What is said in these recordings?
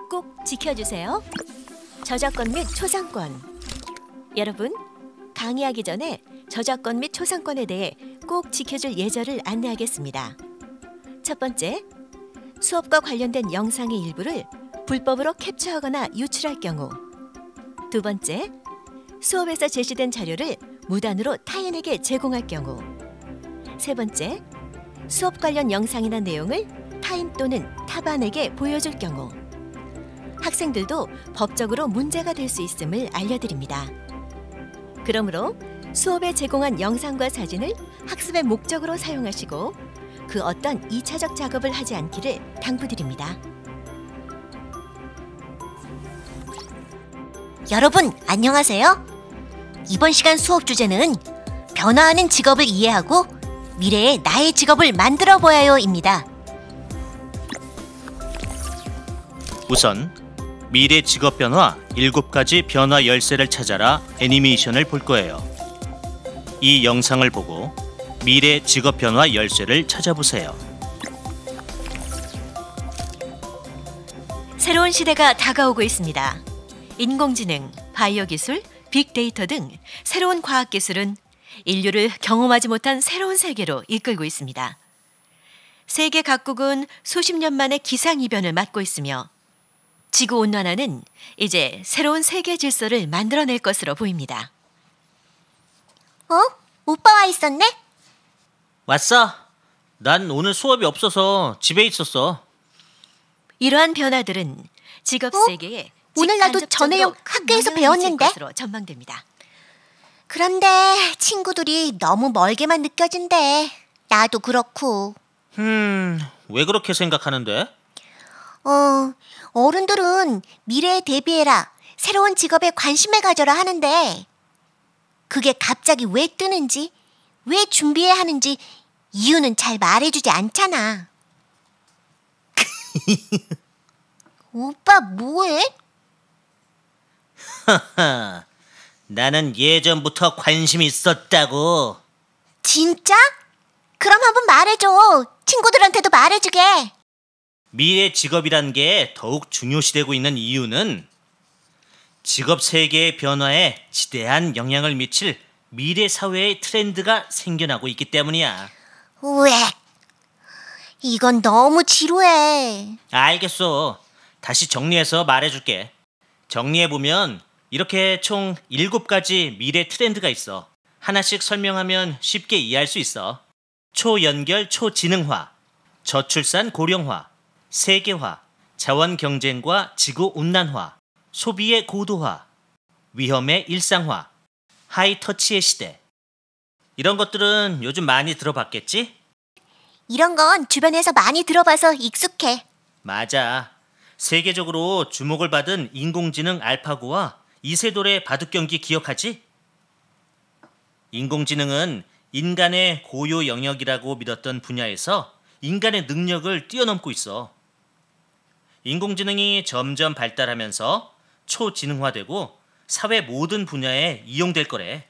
꼭 지켜주세요. 저작권 및 초상권. 여러분, 강의하기 전에 저작권 및 초상권에 대해 꼭 지켜줄 예절을 안내하겠습니다. 첫 번째, 수업과 관련된 영상의 일부를 불법으로 캡처하거나 유출할 경우. 두 번째, 수업에서 제시된 자료를 무단으로 타인에게 제공할 경우. 세 번째, 수업 관련 영상이나 내용을 타인 또는 타반에게 보여줄 경우. 학생들도 법적으로 문제가 될 수 있음을 알려드립니다. 그러므로 수업에 제공한 영상과 사진을 학습의 목적으로 사용하시고 그 어떤 2차적 작업을 하지 않기를 당부드립니다. 여러분, 안녕하세요. 이번 시간 수업 주제는 변화하는 직업을 이해하고 미래의 나의 직업을 만들어 보아요입니다. 우선 미래 직업 변화 7가지 변화 열쇠를 찾아라 애니메이션을 볼 거예요. 이 영상을 보고 미래 직업 변화 열쇠를 찾아보세요. 새로운 시대가 다가오고 있습니다. 인공지능, 바이오 기술, 빅데이터 등 새로운 과학 기술은 인류를 경험하지 못한 새로운 세계로 이끌고 있습니다. 세계 각국은 수십 년 만에 기상이변을 맞고 있으며 지구온난화는 이제 새로운 세계 질서를 만들어낼 것으로 보입니다. 오빠 와 있었네? 왔어. 난 오늘 수업이 없어서 집에 있었어. 이러한 변화들은 직업 세계에 오늘 나도 저 내용 학교에서 배웠는데? 것으로 전망됩니다. 그런데 친구들이 너무 멀게만 느껴진대. 나도 그렇고. 왜 그렇게 생각하는데? 어른들은 미래에 대비해라, 새로운 직업에 관심을 가져라 하는데 그게 갑자기 왜 뜨는지, 왜 준비해야 하는지 이유는 잘 말해주지 않잖아. 오빠 뭐해? 나는 예전부터 관심이 있었다고. 진짜? 그럼 한번 말해줘. 친구들한테도 말해주게. 미래 직업이란 게 더욱 중요시되고 있는 이유는 직업 세계의 변화에 지대한 영향을 미칠 미래 사회의 트렌드가 생겨나고 있기 때문이야. 왜? 이건 너무 지루해. 알겠어. 다시 정리해서 말해줄게. 정리해보면 이렇게 총 7가지 미래 트렌드가 있어. 하나씩 설명하면 쉽게 이해할 수 있어. 초연결 초지능화, 저출산 고령화, 세계화, 자원 경쟁과 지구 온난화, 소비의 고도화, 위험의 일상화, 하이터치의 시대. 이런 것들은 요즘 많이 들어봤겠지? 이런 건 주변에서 많이 들어봐서 익숙해. 맞아. 세계적으로 주목을 받은 인공지능 알파고와 이세돌의 바둑 경기 기억하지? 인공지능은 인간의 고유 영역이라고 믿었던 분야에서 인간의 능력을 뛰어넘고 있어. 인공지능이 점점 발달하면서 초지능화되고 사회 모든 분야에 이용될 거래.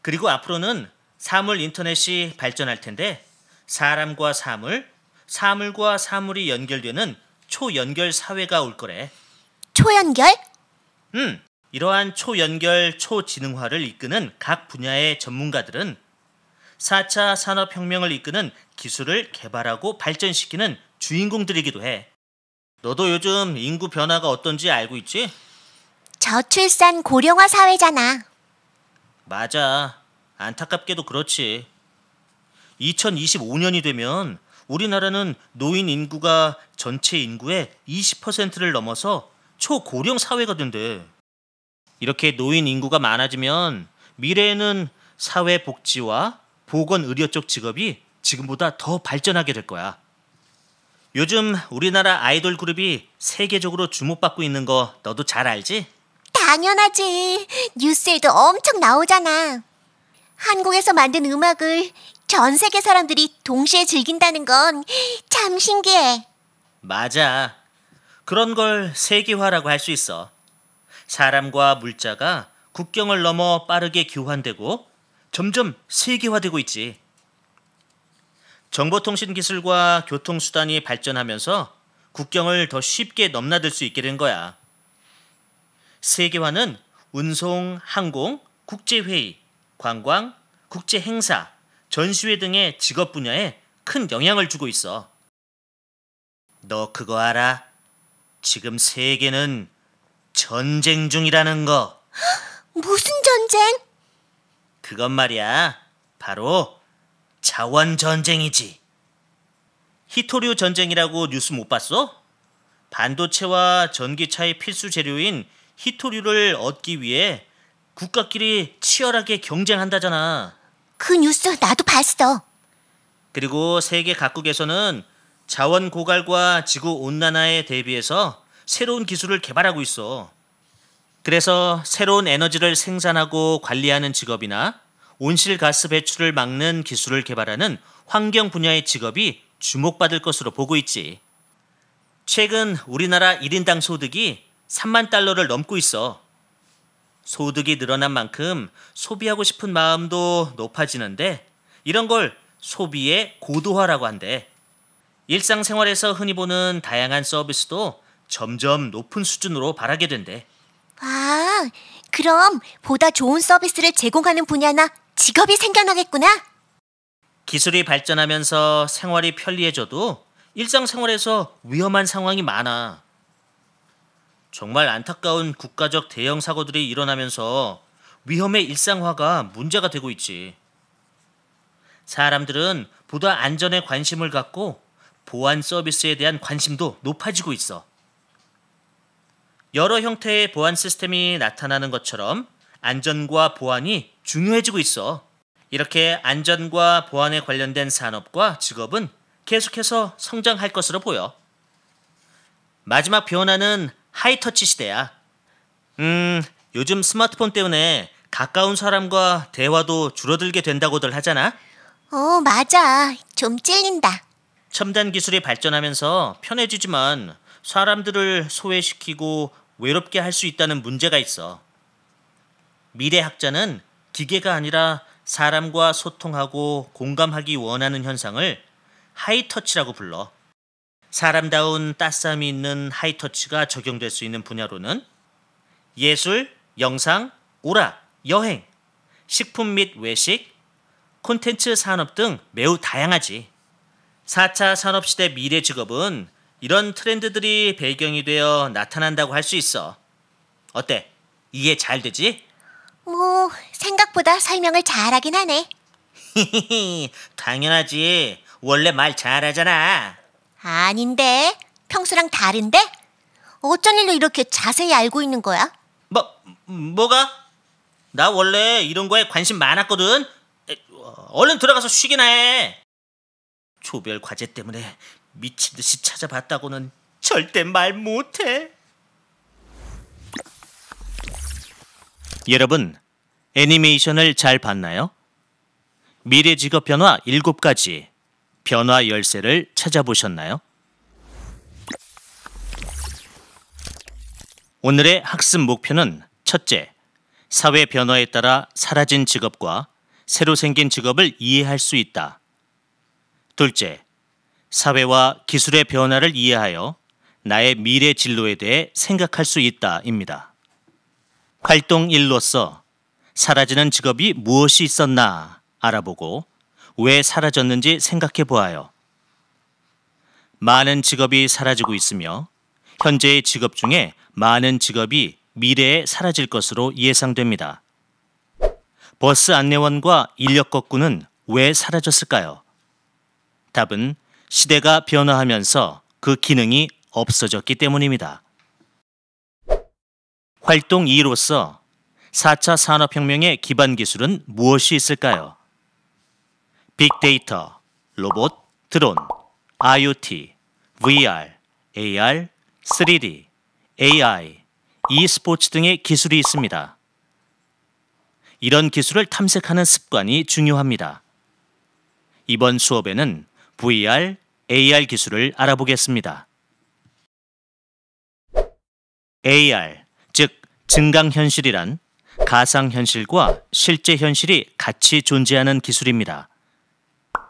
그리고 앞으로는 사물 인터넷이 발전할 텐데 사람과 사물, 사물과 사물이 연결되는 초연결 사회가 올 거래. 초연결? 이러한 초연결 초지능화를 이끄는 각 분야의 전문가들은 4차 산업혁명을 이끄는 기술을 개발하고 발전시키는 주인공들이기도 해. 너도 요즘 인구 변화가 어떤지 알고 있지? 저출산 고령화 사회잖아. 맞아. 안타깝게도 그렇지. 2025년이 되면 우리나라는 노인 인구가 전체 인구의 20%를 넘어서 초고령 사회가 된대. 이렇게 노인 인구가 많아지면 미래에는 사회복지와 보건의료 쪽 직업이 지금보다 더 발전하게 될 거야. 요즘 우리나라 아이돌 그룹이 세계적으로 주목받고 있는 거 너도 잘 알지? 당연하지. 뉴스에도 엄청 나오잖아. 한국에서 만든 음악을 전 세계 사람들이 동시에 즐긴다는 건 참 신기해. 맞아. 그런 걸 세계화라고 할 수 있어. 사람과 물자가 국경을 넘어 빠르게 교환되고 점점 세계화되고 있지. 정보통신 기술과 교통수단이 발전하면서 국경을 더 쉽게 넘나들 수 있게 된 거야. 세계화는 운송, 항공, 국제회의, 관광, 국제행사, 전시회 등의 직업 분야에 큰 영향을 주고 있어. 너 그거 알아? 지금 세계는 전쟁 중이라는 거. 무슨 전쟁? 그건 말이야. 바로 자원 전쟁이지. 히토류 전쟁이라고 뉴스 못 봤어? 반도체와 전기차의 필수 재료인 히토류를 얻기 위해 국가끼리 치열하게 경쟁한다잖아. 그 뉴스 나도 봤어. 그리고 세계 각국에서는 자원 고갈과 지구 온난화에 대비해서 새로운 기술을 개발하고 있어. 그래서 새로운 에너지를 생산하고 관리하는 직업이나 온실가스 배출을 막는 기술을 개발하는 환경 분야의 직업이 주목받을 것으로 보고 있지. 최근 우리나라 1인당 소득이 3만 달러를 넘고 있어. 소득이 늘어난 만큼 소비하고 싶은 마음도 높아지는데 이런 걸 소비의 고도화라고 한대. 일상생활에서 흔히 보는 다양한 서비스도 점점 높은 수준으로 바라게 된대. 아, 그럼 보다 좋은 서비스를 제공하는 분야나 직업이 생겨나겠구나. 기술이 발전하면서 생활이 편리해져도 일상생활에서 위험한 상황이 많아. 정말 안타까운 국가적 대형 사고들이 일어나면서 위험의 일상화가 문제가 되고 있지. 사람들은 보다 안전에 관심을 갖고 보안 서비스에 대한 관심도 높아지고 있어. 여러 형태의 보안 시스템이 나타나는 것처럼 안전과 보안이 중요해지고 있어. 이렇게 안전과 보안에 관련된 산업과 직업은 계속해서 성장할 것으로 보여. 마지막 변화는 하이터치 시대야. 요즘 스마트폰 때문에 가까운 사람과 대화도 줄어들게 된다고들 하잖아. 맞아. 좀 찔린다. 첨단 기술이 발전하면서 편해지지만 사람들을 소외시키고 외롭게 할 수 있다는 문제가 있어. 미래학자는 기계가 아니라 사람과 소통하고 공감하기 원하는 현상을 하이터치라고 불러. 사람다운 따스함이 있는 하이터치가 적용될 수 있는 분야로는 예술, 영상, 오락, 여행, 식품 및 외식, 콘텐츠 산업 등 매우 다양하지. 4차 산업시대 미래 직업은 이런 트렌드들이 배경이 되어 나타난다고 할 수 있어. 어때? 이해 잘 되지? 뭐 생각보다 설명을 잘하긴 하네. 당연하지. 원래 말 잘하잖아. 아닌데? 평소랑 다른데? 어쩐 일로 이렇게 자세히 알고 있는 거야? 뭐가? 나 원래 이런 거에 관심 많았거든. 얼른 들어가서 쉬기나 해. 조별 과제 때문에 미친 듯이 찾아봤다고는 절대 말 못해. 여러분, 애니메이션을 잘 봤나요? 미래 직업 변화 7가지, 변화 열쇠를 찾아보셨나요? 오늘의 학습 목표는 첫째, 사회 변화에 따라 사라진 직업과 새로 생긴 직업을 이해할 수 있다. 둘째, 사회와 기술의 변화를 이해하여 나의 미래 진로에 대해 생각할 수 있다입니다. 활동 1로서 사라지는 직업이 무엇이 있었나 알아보고 왜 사라졌는지 생각해 보아요. 많은 직업이 사라지고 있으며 현재의 직업 중에 많은 직업이 미래에 사라질 것으로 예상됩니다. 버스 안내원과 인력 거꾸는 왜 사라졌을까요? 답은 시대가 변화하면서 그 기능이 없어졌기 때문입니다. 활동 2로서 4차 산업혁명의 기반 기술은 무엇이 있을까요? 빅데이터, 로봇, 드론, IoT, VR, AR, 3D, AI, e스포츠 등의 기술이 있습니다. 이런 기술을 탐색하는 습관이 중요합니다. 이번 수업에는 VR, AR 기술을 알아보겠습니다. AR, 즉 증강현실이란 가상현실과 실제 현실이 같이 존재하는 기술입니다.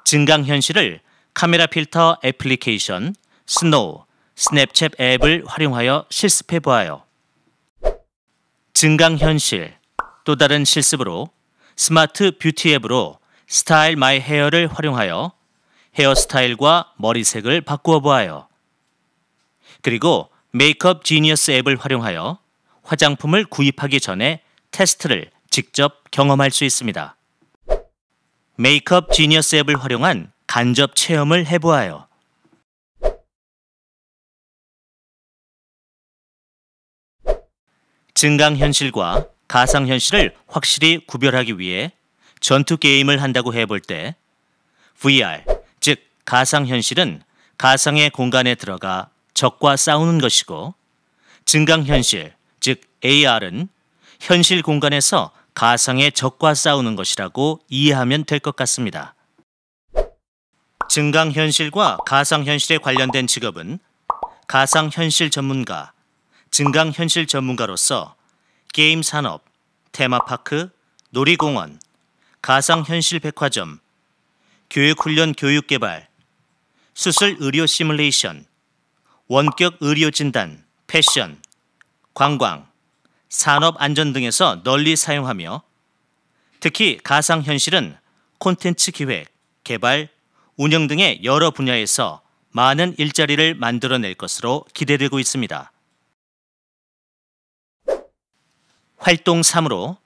증강현실을 카메라 필터 애플리케이션, 스노우, 스냅챗 앱을 활용하여 실습해 보아요. 증강현실, 또 다른 실습으로 스마트 뷰티 앱으로 스타일 마이 헤어를 활용하여 헤어스타일과 머리색을 바꾸어 보아요. 그리고 메이크업 지니어스 앱을 활용하여 화장품을 구입하기 전에 테스트를 직접 경험할 수 있습니다. 메이크업 지니어스 앱을 활용한 간접 체험을 해보아요. 증강현실과 가상현실을 확실히 구별하기 위해 전투 게임을 한다고 해볼 때 VR, 즉 가상현실은 가상의 공간에 들어가 적과 싸우는 것이고 증강현실, 즉 AR은 현실 공간에서 가상의 적과 싸우는 것이라고 이해하면 될 것 같습니다. 증강현실과 가상현실에 관련된 직업은 가상현실 전문가, 증강현실 전문가로서 게임 산업, 테마파크, 놀이공원, 가상현실 백화점, 교육훈련 교육개발, 수술 의료 시뮬레이션, 원격 의료 진단, 패션, 관광, 산업 안전 등에서 널리 사용하며 특히 가상현실은 콘텐츠 기획, 개발, 운영 등의 여러 분야에서 많은 일자리를 만들어낼 것으로 기대되고 있습니다. 활동 3으로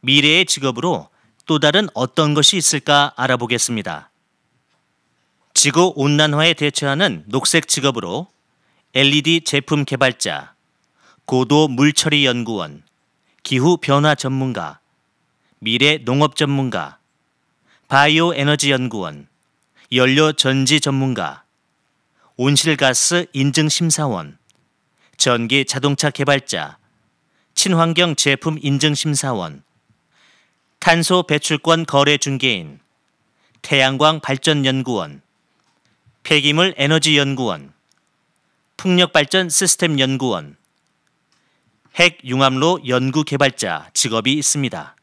미래의 직업으로 또 다른 어떤 것이 있을까 알아보겠습니다. 지구 온난화에 대처하는 녹색 직업으로 LED 제품 개발자, 고도 물처리 연구원, 기후 변화 전문가, 미래 농업 전문가, 바이오 에너지 연구원, 연료 전지 전문가, 온실가스 인증 심사원, 전기 자동차 개발자, 친환경 제품 인증 심사원, 탄소 배출권 거래 중개인, 태양광 발전 연구원, 폐기물 에너지 연구원, 풍력 발전 시스템 연구원, 핵 융합로 연구 개발자 직업이 있습니다.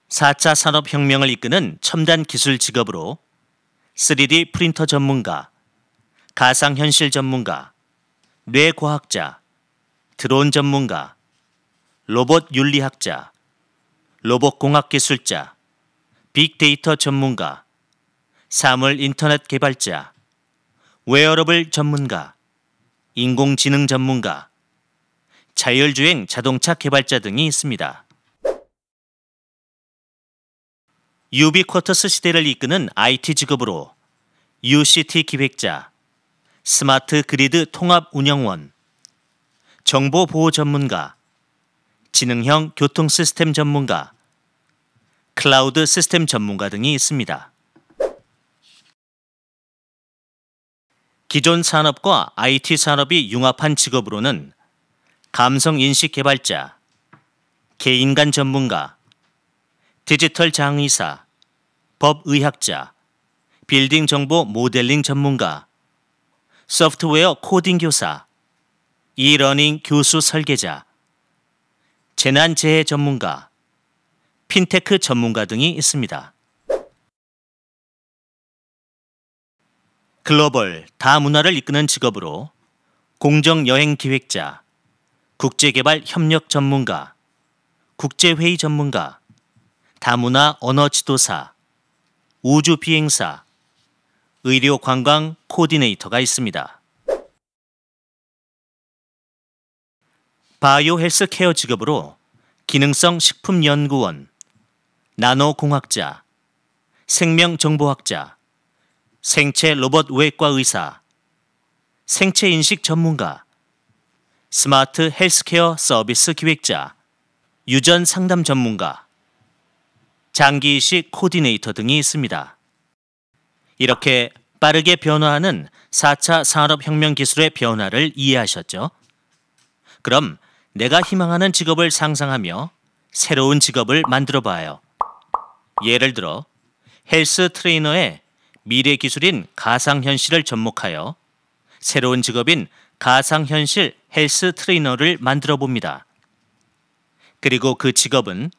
4차 산업혁명을 이끄는 첨단 기술 직업으로 3D 프린터 전문가, 가상현실 전문가, 뇌과학자, 드론 전문가, 로봇 윤리학자, 로봇공학 기술자, 빅데이터 전문가, 사물 인터넷 개발자, 웨어러블 전문가, 인공지능 전문가, 자율주행 자동차 개발자 등이 있습니다. 유비쿼터스 시대를 이끄는 IT 직업으로 UCT 기획자, 스마트 그리드 통합 운영원, 정보보호 전문가, 지능형 교통 시스템 전문가, 클라우드 시스템 전문가 등이 있습니다. 기존 산업과 IT 산업이 융합한 직업으로는 감성인식 개발자, 개인간 전문가, 디지털 장의사, 법의학자, 빌딩 정보 모델링 전문가, 소프트웨어 코딩 교사, 이러닝 교수 설계자, 재난재해 전문가, 핀테크 전문가 등이 있습니다. 글로벌 다문화를 이끄는 직업으로 공정여행 기획자, 국제개발 협력 전문가, 국제회의 전문가, 다문화 언어 지도사, 우주비행사, 의료관광 코디네이터가 있습니다. 바이오 헬스케어 직업으로 기능성 식품연구원, 나노공학자, 생명정보학자, 생체 로봇 외과 의사, 생체인식 전문가, 스마트 헬스케어 서비스 기획자, 유전 상담 전문가, 장기이식 코디네이터 등이 있습니다. 이렇게 빠르게 변화하는 4차 산업혁명 기술의 변화를 이해하셨죠? 그럼 내가 희망하는 직업을 상상하며 새로운 직업을 만들어 봐요. 예를 들어 헬스 트레이너의 미래 기술인 가상현실을 접목하여 새로운 직업인 가상현실 헬스 트레이너를 만들어 봅니다. 그리고 그 직업은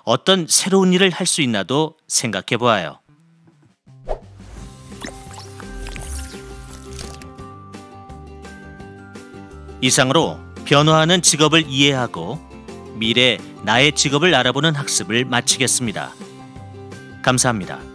어떤 새로운 일을 할 수 있나도 생각해 보아요. 이상으로 변화하는 직업을 이해하고 미래 나의 직업을 알아보는 학습을 마치겠습니다. 감사합니다.